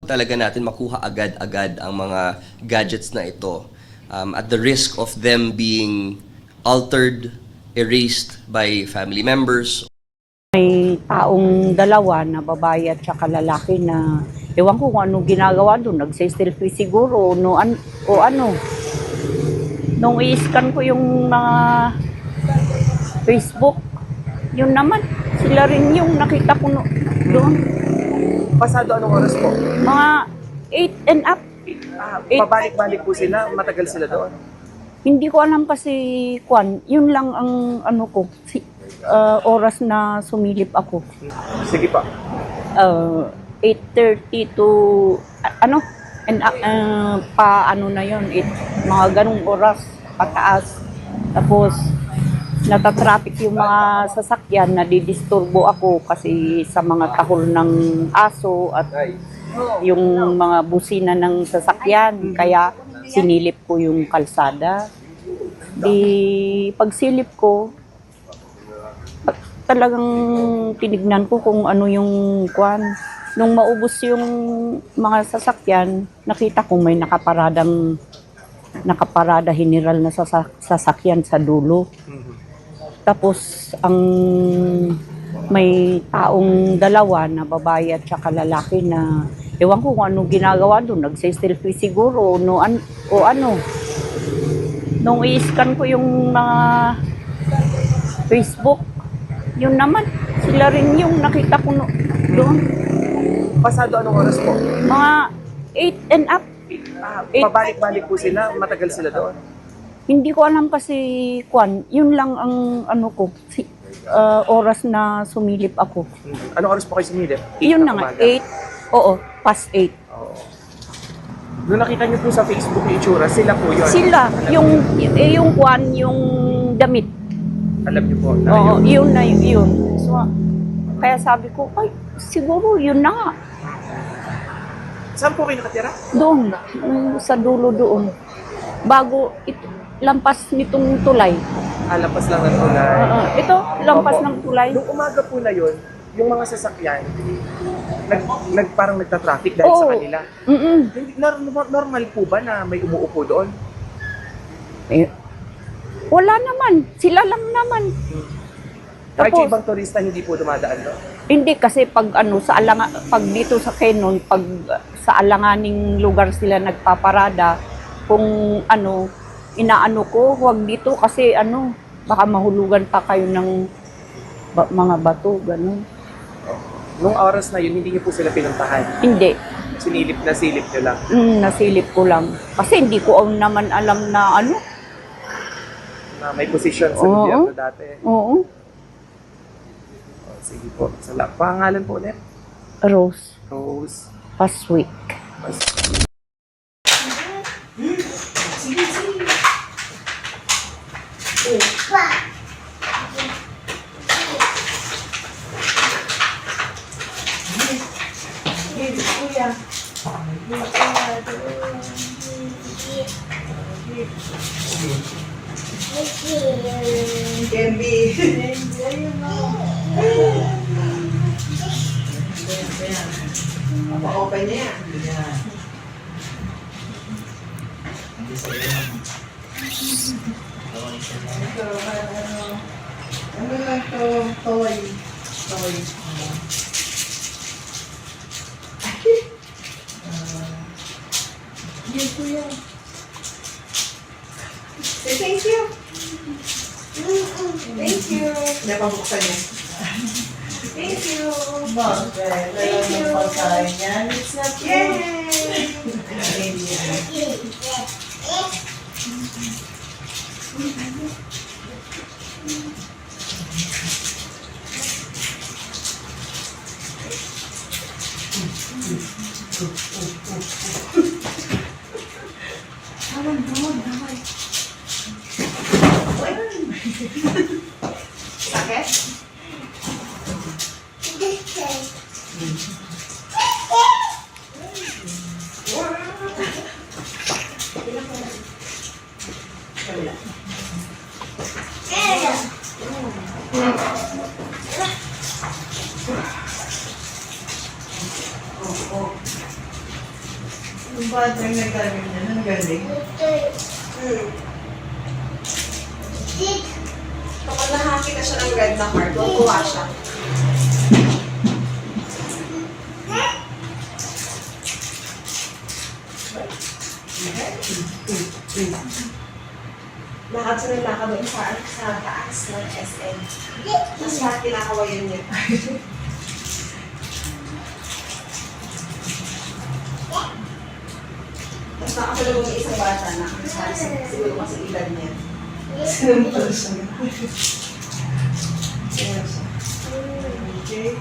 talaga natin makuha agad-agad ang mga gadgets na ito at the risk of them being altered, erased by family members. May taong dalawa na babae at saka lalaki na ewan ko kung ano ginagawa doon. Nagse-selfie siguro o ano. Nung i-scan ko yung mga Facebook, yun naman, sila rin yung nakita ko doon. Pasado anong oras po? Mga 8 and up. Pabalik-balik po sila, matagal sila doon. Hindi ko alam kasi, yun lang ang ano ko, oras na sumilip ako. Sige pa. 8:30 to, paano na yun, mga ganung oras, pataas. Tapos, natatraffic yung mga sasakyan, nadidisturbo ako kasi sa mga tahol ng aso at yung mga busina ng sasakyan. Kaya, sinilip ko yung kalsada. Di pagsilip ko, talagang tinignan ko kung ano yung Nung maubos yung mga sasakyan, nakita ko may nakaparada general na sasakyan sa dulo. Tapos may taong dalawa na babae at saka lalaki na ewan ko kung ano ginagawa doon. Nagse-selfie siguro o ano. Nung i-scan ko yung mga Facebook, yun naman, sila rin yung nakita ko doon. Pasado anong oras po? Mga 8 and up. Pabalik-balik po sila, matagal sila doon. Hindi ko alam kasi, yun lang ang ano ko, oras na sumilip ako. Anong oras po kayo sumilip? Yun na nga, 8, past 8. Nung nakita niyo po sa Facebook yung itsura, sila po yun? Sila, yung damit. Alam niyo po na Oo, yun? yun na yun. So, kaya sabi ko, ay, siguro yun na nga. Saan po kayo nakatira? Doon, sa dulo doon. Bago, lampas nitong tulay. Lampas lang ng tulay. Ito, lampas Opo. ng tulay. Nung umaga po na yun, yung mga sasakyan, parang nagta-traffic dahil sa kanila. Hindi, normal po ba na may umuupo doon? Wala naman. Sila lang naman. Kahit yung Tapos, ibang turista hindi po dumadaan doon? hindi kasi pag pag dito sa Quezon, pag sa alanganing lugar sila nagpaparada, kung inaano ko, huwag dito kasi baka mahulugan pa kayo ng mga bato, ganun. Nung oras na yun, hindi niyo po sila pinuntahan? Hindi. Silip niyo lang? Nasilip ko lang. Kasi hindi ko naman alam na Na may position sa gobyerno dati? Oo. Sige po. Pangalan po ulit? Rose. Rose. Paswick. Open niya. Ano lang to? Toy. Dito yan. Say thank you. Thank you. Napabuksan niya. Thank you. Bakit? Alam mo pagkain yan? It's not Yay! Sakit? Yung bata yung nagkaroon niya, ang galing. Kapag nakakita siya ng red na heart, tutuwa siya. Lakad siya ng lakad doon sa taas ng SM. Tapos lahat kinakawayan niya. Tapos nakasalubong yung isang bata na siguro kasi edad niya. Sinampal siya. Kaya siya. Okay.